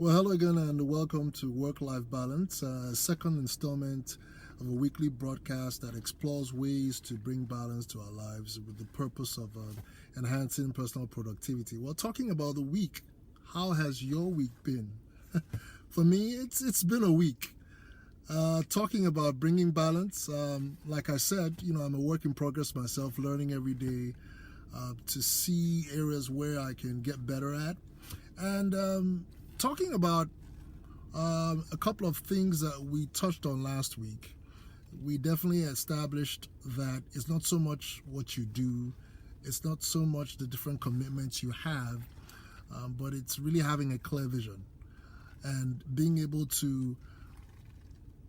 Well, hello again, and welcome to Work-Life Balance, second installment of a weekly broadcast that explores ways to bring balance to our lives with the purpose of enhancing personal productivity. We're talking about the week. How has your week been? For me, it's been a week. Talking about bringing balance, like I said, I'm a work in progress myself, learning every day to see areas where I can get better at. And talking about a couple of things that we touched on last week, we definitely established that it's not so much what you do, it's not so much the different commitments you have, but it's really having a clear vision and being able to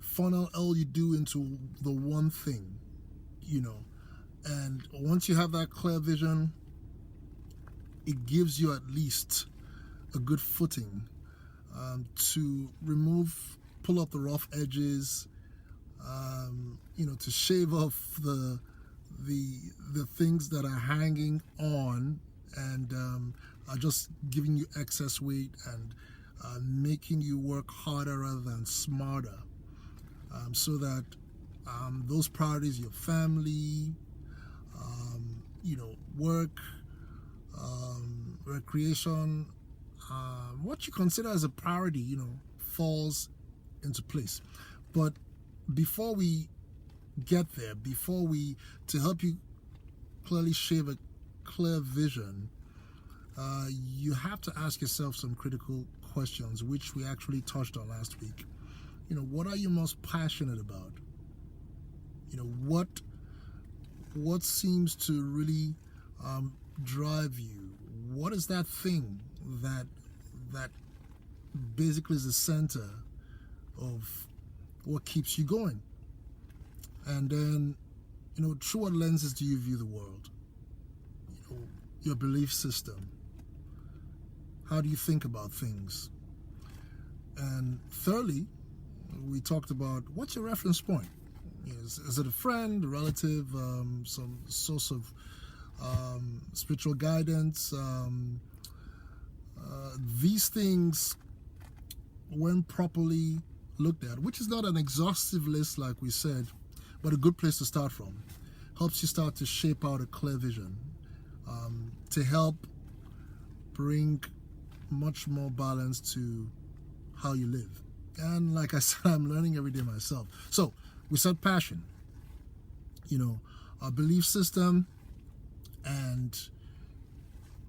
funnel all you do into the one thing, And once you have that clear vision, it gives you at least a good footing to pull up the rough edges, to shave off the things that are hanging on and are just giving you excess weight and making you work harder rather than smarter, so that those priorities, your family, work, recreation, what you consider as a priority, falls into place. But before we get there, to help you clearly shave a clear vision, you have to ask yourself some critical questions, which we actually touched on last week. What are you most passionate about? What seems to really drive you? What is that thing that basically is the center of what keeps you going? And then, through what lenses do you view the world? Your belief system. How do you think about things? And thirdly, we talked about what's your reference point? Is it a friend, a relative, some source of spiritual guidance? These things, when properly looked at, which is not an exhaustive list like we said, but a good place to start from, helps you start to shape out a clear vision, to help bring much more balance to how you live. And like I said, I'm learning every day myself. So we said passion, our belief system, and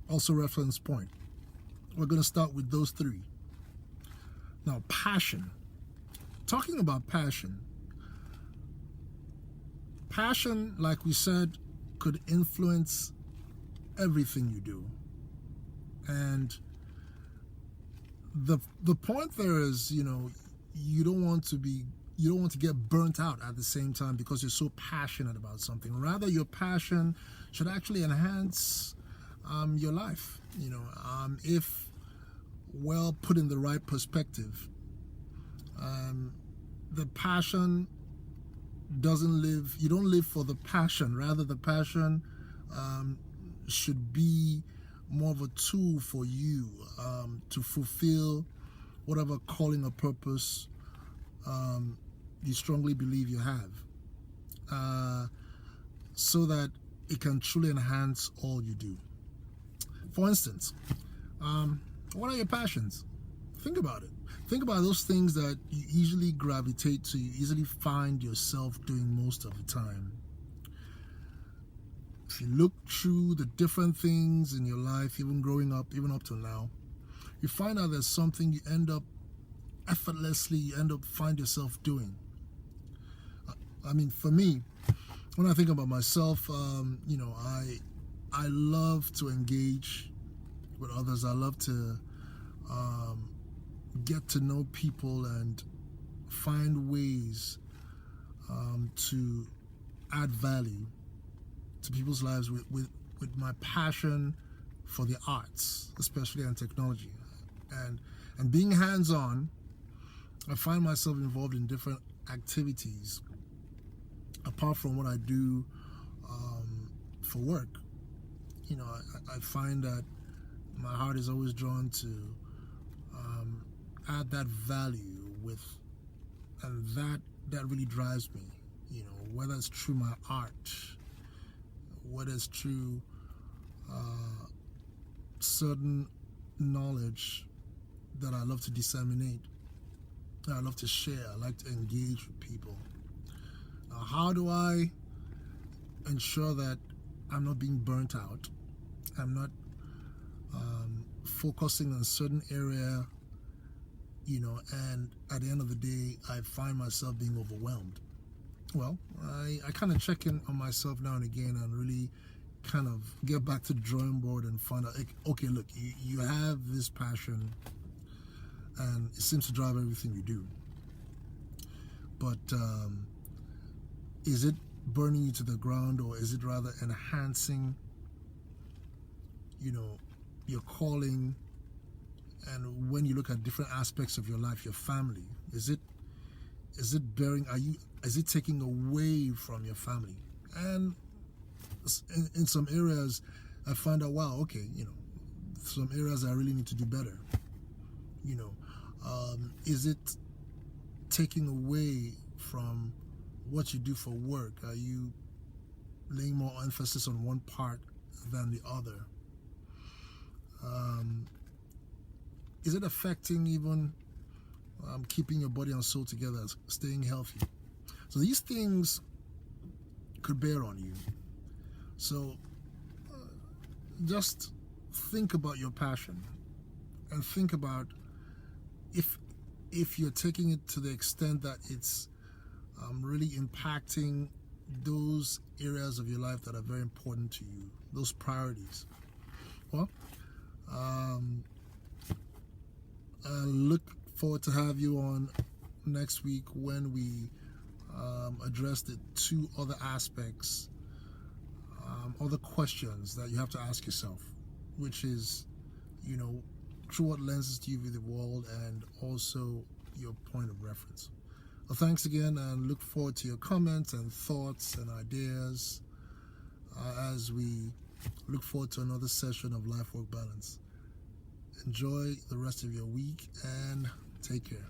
also reference point. We're going to start with those three. Now, passion. Talking about passion, like we said, could influence everything you do. And the point there is, you don't want to get burnt out at the same time because you're so passionate about something. Rather, your passion should actually enhance your life. If well put in the right perspective. The passion doesn't live. You don't live for the passion. Rather, the passion should be more of a tool for you to fulfill whatever calling or purpose you strongly believe you have, so that it can truly enhance all you do. For instance, what are your passions? Think about it. Think about those things that you easily gravitate to, you easily find yourself doing most of the time. If you look through the different things in your life, even growing up, even up to now, you find out there's something you end up find yourself doing. For me, when I think about myself, I love to engage with others. I love to get to know people and find ways to add value to people's lives with my passion for the arts, especially and technology. And being hands-on, I find myself involved in different activities apart from what I do for work. I find that my heart is always drawn to add that value with, and that really drives me, whether it's through my art, whether it's through certain knowledge that I love to disseminate, that I love to share, I like to engage with people. Now, how do I ensure that I'm not being burnt out? I'm not focusing on a certain area, and at the end of the day, I find myself being overwhelmed. Well, I kind of check in on myself now and again and really kind of get back to the drawing board and find out, okay, look, you have this passion and it seems to drive everything you do. But is it burning you to the ground, or is it rather enhancing, your calling? And when you look at different aspects of your life, your family, is it taking away from your family? And in some areas, I find out, wow, okay, some areas I really need to do better. Is it taking away from what you do for work? Are you laying more emphasis on one part than the other? Is it affecting even keeping your body and soul together, staying healthy? So these things could bear on you. So just think about your passion and think about if you're taking it to the extent that it's really impacting those areas of your life that are very important to you, those priorities. Well, I look forward to have you on next week when we address the two other aspects, other questions that you have to ask yourself, which is, through what lenses do you view the world, and also your point of reference. Well, thanks again, and look forward to your comments and thoughts and ideas as we look forward to another session of Life-Work-Balance. Enjoy the rest of your week and take care.